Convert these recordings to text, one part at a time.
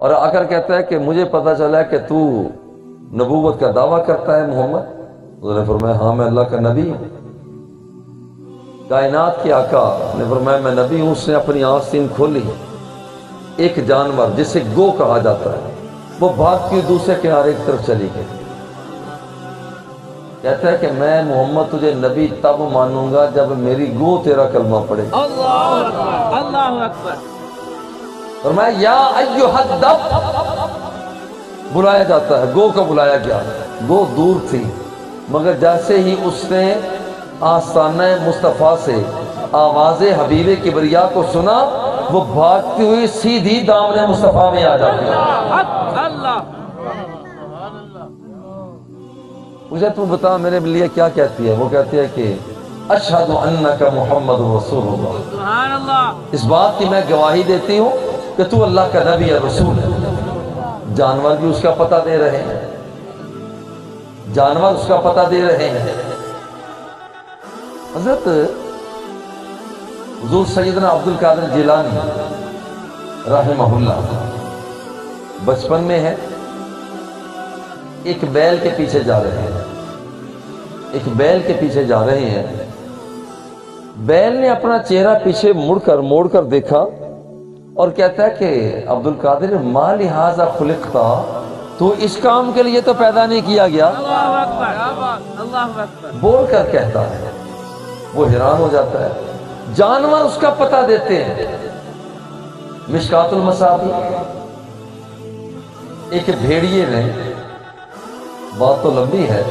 اور آ کر کہتا ہے کہ مجھے پتا چلا کہ تو نبوت کا دعویٰ کرتا ہے محمد. حضور نے فرمایا ہاں میں اللہ کا نبی ہوں. کائنات کے آقا نے فرمایا میں نبی ہوں. اس نے اپنی آستین کھولی. ایک جانور جسے گو کہا جاتا ہے وہ بھاگتی دوسرے کنارے کی طرف چلی گئی. کہتا ہے کہ میں محمد تجھے نبی تب مانوں گا جب میری گو تیرا کلمہ پڑھے. اللہ اکبر. فرمایا یا ایھا الدب، بلایا جاتا ہے. گو کا بلایا گیا. گو دور تھی مگر جیسے ہی اس نے آستانہ مصطفیٰ سے آواز حبیب کبریا کو سنا وہ بھاگتی ہوئی سیدھی دامن مصطفیٰ میں آ جاتی ہے. اللہ. مجھے تو بتا میرے لیے کیا کہتی ہے. وہ کہتی ہے کہ اشہد انک محمد رسول اللہ. سبحان اللہ. اس بات کی میں گواہی دیتی ہوں کہ تو اللہ کا نبی ہے، رسول ہے. جانور بھی اس کا پتہ دے رہے ہیں. جانور اس کا پتہ دے رہے ہیں. حضرت حضور سیدنا عبد القادر جیلانی رحمہ اللہ بچپن میں ہے، ایک بیل کے پیچھے جا رہے ہیں. ایک بیل کے پیچھے جا رہے ہیں. بیل نے اپنا چہرہ پیچھے موڑ کر دیکھا اور کہتا ہے کہ عبد القادر ما لہذا خلقتا، تو اس کام کے لیے تو پیدا نہیں کیا گیا. اللہ اکبر. اللہ اکبر. بول کر کہتا ہے. وہ حیران ہو جاتا ہے. جانور اس کا پتہ دیتے ہیں. مشکات المصابیح ایک بھیڑیے نے، بات تو لمبی ہے،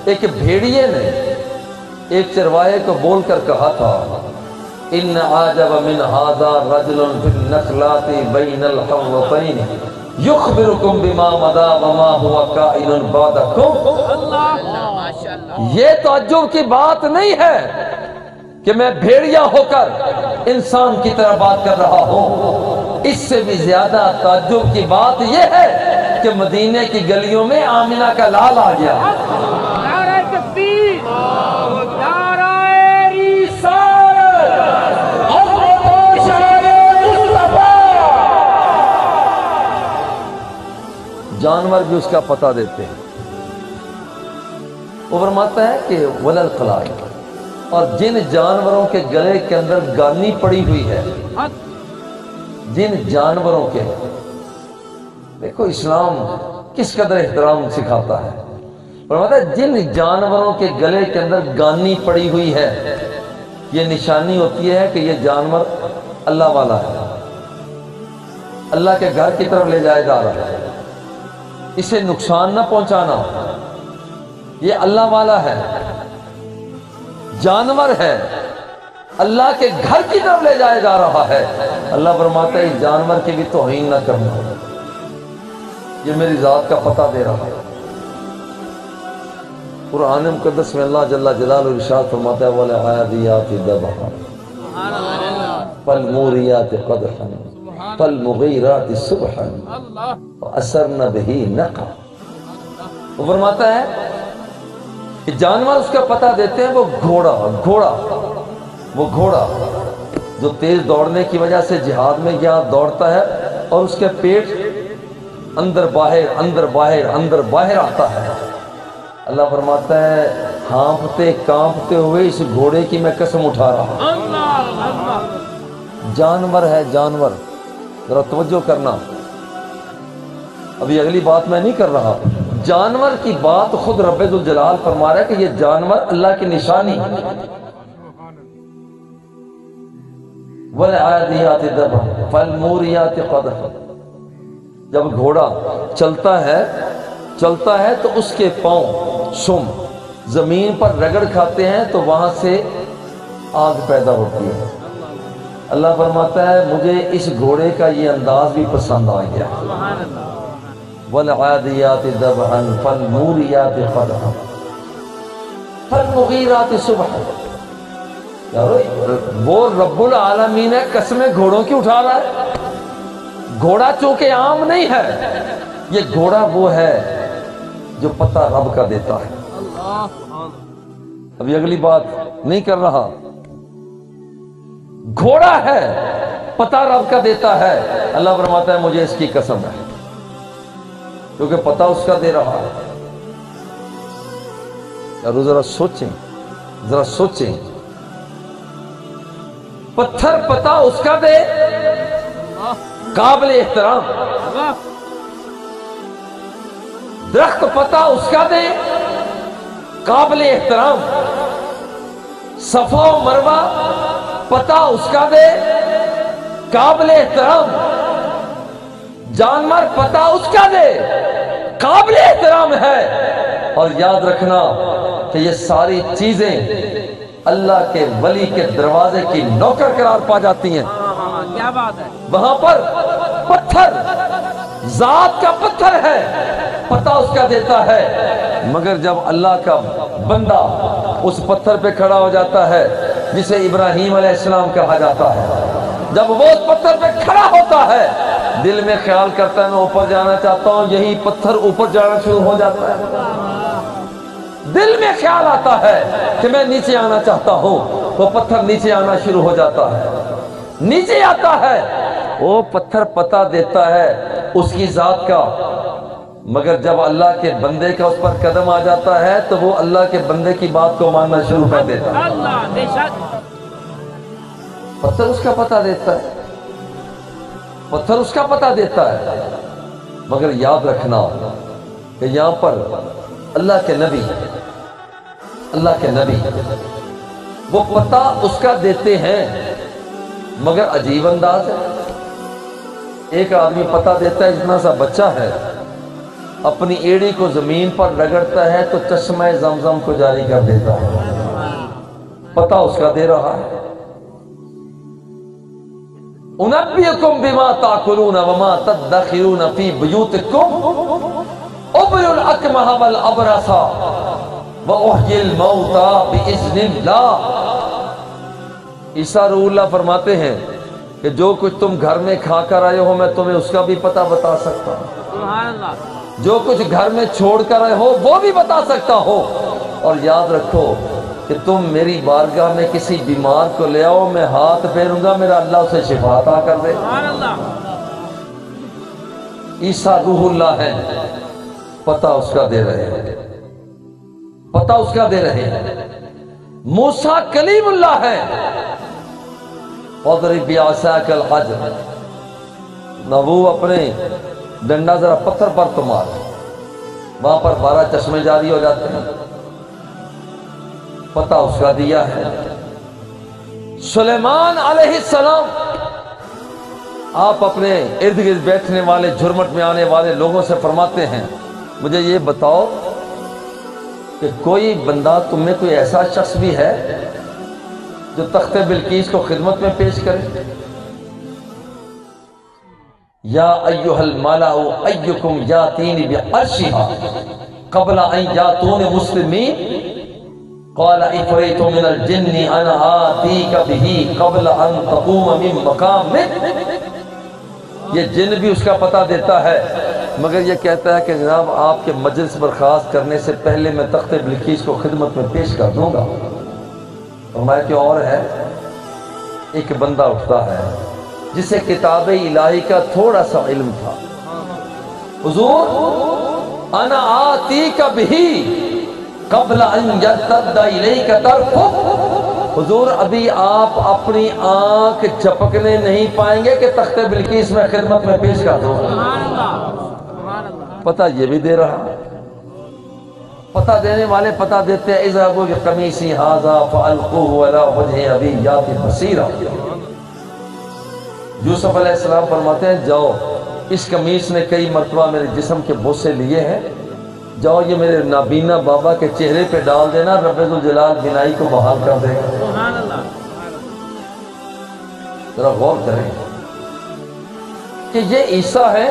ایک بھیڑیے نے ایک چروائے کو بول کر کہا تھا ان عجب من ھذا رجل فی النخلات بین الحوضین یخبرکم بما مضی وما هو کائن بعدکم. یہ تعجب کی بات نہیں ہے کہ میں بھیڑیا ہو کر انسان کی طرح بات کر رہا ہوں. اس سے بھی زیادہ تعجب کی بات یہ ہے کہ مدینے کی گلیوں میں آمنہ کا لال آ گیا. نعرہ تکبیر. نعرہ رسالت. جانور بھی اس کا پتہ دیتے ہیں. وہ فرماتا ہے کہ ولل خلائق، اور جن جانوروں کے گلے کے اندر گانی پڑی ہوئی ہے، جن جانوروں کے، دیکھو اسلام کس قدر احترام سکھاتا ہے. فرماتا ہے جن جانوروں کے گلے کے اندر گانی پڑی ہوئی ہے، یہ نشانی ہوتی ہے کہ یہ جانور اللہ والا ہے، اللہ کے گھر کی طرف لے جایا جا رہا ہے، اسے نقصان نہ پہنچانا، یہ اللہ والا ہے، جانور ہے، اللہ کے گھر کی طرف لے جایا جا رہا ہے. اللہ فرماتا ہے اس جانور کی بھی توہین نہ کرنا، یہ میری ذات کا پتہ دے رہا ہے. قرآن مقدس میں اللہ جل جلالہ ارشاد فرماتا ہے وَالْعَادِيَاتِ ضَبْحًا فَالْمُورِيَاتِ قَدْحًا فَالْمُغِيرَاتِ صُبْحًا وَأَثَرْنَ بِهِ نَقْعًا. وہ فرماتا ہے کہ جانور اس کا پتہ دیتے ہیں. وہ گھوڑا جو تیز دوڑنے کی وجہ سے جہاد میں گیا دوڑتا ہے اور اس کے پیٹ اندر باہر آتا ہے. اللہ فرماتا ہے ہانپتے کانپتے ہوئے اس گھوڑے کی میں قسم اٹھا رہا ہوں. جانور ہے، جانور. ذرا توجہ کرنا، ابھی اگلی بات میں نہیں کر رہا. جانور کی بات خود رب ذوالجلال فرما رہا ہے کہ یہ جانور اللہ کی نشانی. وَالْعَادِيَاتِ ضَبْحًا فَالْمُورِيَاتِ قَدْحًا. جب گھوڑا چلتا ہے تو اس کے پاؤں سم زمین پر رگڑ کھاتے ہیں تو وہاں سے آگ پیدا ہوتی ہے. اللہ فرماتا ہے مجھے اس گھوڑے کا یہ انداز بھی پسند آ گیا. وَالْعَادِيَاتِ ضَبْحًا فَالْمُورِيَاتِ قَدْحًا فَالْمُغِيرَاتِ صُبْحًا. وہ رب العالمین ہے، قسمیں گھوڑوں کی اٹھا رہا ہے. گھوڑا چونکہ عام نہیں ہے، یہ گھوڑا وہ ہے جو پتہ رب کا دیتا ہے. ابھی اگلی بات نہیں کر رہا. گھوڑا ہے پتہ رب کا دیتا ہے، اللہ فرماتا ہے مجھے اس کی قسم ہے، کیونکہ پتہ اس کا دے رہا ہے۔ اور ذرا سوچیں، ذرا سوچیں، پتھر پتہ اس کا دے، قابل احترام، درخت پتہ اس کا دے، قابل احترام، صفا و مروہ پتہ اس کا دے، قابل احترام، جانور پتہ اس کا دے، قابل احترام ہے۔ اور یاد رکھنا کہ یہ ساری چیزیں اللہ کے ولی کے دروازے کی نوکر قرار پا جاتی ہیں۔ کیا بات ہے، وہاں پر پتھر ذات کا پتھر ہے، پتہ اس کا دیتا ہے، مگر جب اللہ کا بندہ اس پتھر پہ کھڑا ہو جاتا ہے جسے ابراہیم علیہ السلام کہا جاتا ہے، جب وہ اس پتھر پہ کھڑا ہوتا ہے دل میں خیال کرتا ہے میں اوپر جانا چاہتا ہوں، یہی پتھر اوپر جانا شروع ہو جاتا ہے۔ دل میں خیال آتا ہے کہ میں نیچے آنا چاہتا ہوں، وہ پتھر نیچے آنا شروع ہو جاتا ہے، نیچے آتا ہے، وہ پتھر پتہ دیتا ہے اس کی ذات کا، مگر جب اللہ کے بندے کا اس پر قدم آ جاتا ہے تو وہ اللہ کے بندے کی بات کو ماننا شروع کر دیتا ہے۔ اللہ بے شک، پتھر اس کا پتہ دیتا ہے، پتھر اس کا پتہ دیتا ہے، مگر یاد رکھنا کہ یہاں پر اللہ کے نبی، اللہ کے نبی وہ پتہ اس کا دیتے ہیں، مگر عجیب انداز ہے۔ ایک آدمی پتہ دیتا ہے، اتنا سا بچہ ہے، اپنی ایڑی کو زمین پر رگڑتا ہے تو چشمہ زمزم کو جاری کر دیتا ہے، پتہ اس کا دے رہا ہے۔ انبئکم بما تاکلون وما تدخرون فی بیوتکم ابری الاکمہ والابرص واحیی الموتى باذن اللہ۔ عیسیٰ روح اللہ فرماتے ہیں کہ جو کچھ تم گھر میں کھا کر آئے ہو میں تمہیں اس کا بھی پتہ بتا سکتا ہوں، سبحان اللہ، جو کچھ گھر میں چھوڑ کر آئے ہو وہ بھی بتا سکتا ہو۔ اور یاد رکھو کہ تم میری بارگاہ میں کسی بیمار کو لے آؤ، میں ہاتھ پھیروں گا، میرا اللہ اسے شفا عطا کر دے۔ سبحان اللہ، عیسیٰ روح اللہ ہے، پتہ اس کا دے رہے ہیں، پتہ اس کا دے رہے ہیں۔ موسیٰ کلیم اللہ ہے، اضرب بعصاک الحجر، نہ وہ اپنے ڈنڈا ذرا پتھر پر تو مار، وہاں پر 12 چشمے جاری ہو جاتے ہیں، پتہ اس کا دیا ہے۔ سلیمان علیہ السلام، آپ اپنے ارد گرد بیٹھنے والے جھرمٹ میں آنے والے لوگوں سے فرماتے ہیں مجھے یہ بتاؤ کہ کوئی بندہ تم میں کوئی ایسا شخص بھی ہے جو تخت بلقیس کو خدمت میں پیش کرے؟ یا ایھا الملأ ایکم یاتینی بعرشها قبل ان یاتون مسلمین قال عفریت من الجن انا آتیک به قبل ان تقوم من مقامک۔ یہ جن بھی اس کا پتہ دیتا ہے، مگر یہ کہتا ہے کہ جناب آپ کے مجلس برخاست کرنے سے پہلے میں تخت بلقیس کو خدمت میں پیش کر دوں گا۔ فرمایا کہ اور ہے، ایک بندہ اٹھتا ہے جسے کتاب الہی کا تھوڑا سا علم تھا، حضور انا آتیک بہ قبل ان یرتد الیک طرفک، حضور ابھی آپ اپنی آنکھ جھپکنے نہیں پائیں گے کہ تخت بلقیس میں خدمت میں پیش کر دوں۔ سبحان اللہ، سبحان اللہ، پتہ یہ بھی دے رہا، پتہ دینے والے پتہ دیتے ہیں اذهبوا بقمیصی ھذا فالقوه علی وجه ابی یات بصیرا۔ یوسف علیہ السلام فرماتے ہیں جاؤ، اس قمیص نے کئی مرتبہ میرے جسم کے بوسے لیے ہیں، جاؤ یہ میرے نابینا بابا کے چہرے پہ ڈال دینا، رب ذوالجلال بینائی کو بحال کر دے گا۔ سبحان اللہ، ذرا غور کریں کہ یہ عیسیٰ ہے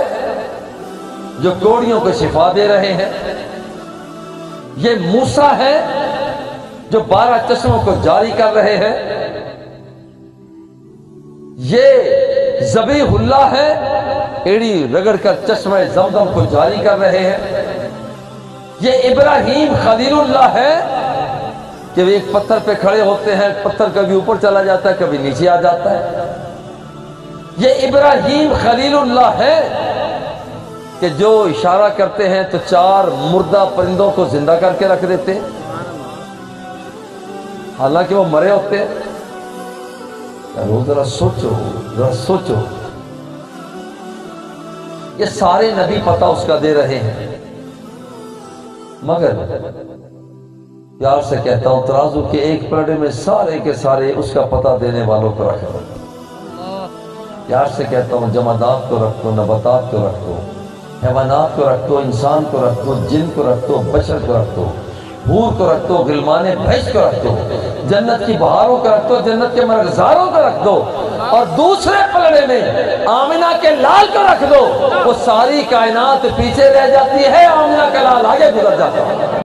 جو کوڑیوں کو شفا دے رہے ہیں، یہ موسیٰ ہے جو 12 چشموں کو جاری کر رہے ہیں، یہ ذبیح اللہ ہے ایڑی رگڑ کر چشمہ زمزم کو جاری کر رہے ہیں، یہ ابراہیم خلیل اللہ ہے کہ وہ ایک پتھر پہ کھڑے ہوتے ہیں، پتھر کبھی اوپر چلا جاتا ہے کبھی نیچے آ جاتا ہے، یہ ابراہیم خلیل اللہ ہے کہ جو اشارہ کرتے ہیں تو 4 مردہ پرندوں کو زندہ کر کے رکھ دیتے ہیں، حالانکہ وہ مرے ہوتے ہیں۔ ذرا سوچو، یہ سارے نبی پتہ اس کا دے رہے ہیں، مگر پیار سے کہتا ہوں ترازو کے ایک پلڑے میں سارے کے سارے اس کا پتہ دینے والوں کو رکھ دو۔ پیار سے کہتا ہوں جمادات کو رکھ دو، نباتات کو رکھ دو، حیوانات کو رکھ دو، انسان کو رکھ دو، جن کو رکھ دو، بشر کو رکھ دو، حور کو رکھ دو، غلمان بھیش کو رکھ دو، جنت کی بہاروں کو رکھ دو، جنت کے مرغزاروں کو رکھ دو، اور دوسرے پلڑے میں آمنہ کے لال کو رکھ دو۔ وہ ساری کائنات پیچھے رہ جاتی ہے، آمنہ کا لال آگے گزر جاتا ہے۔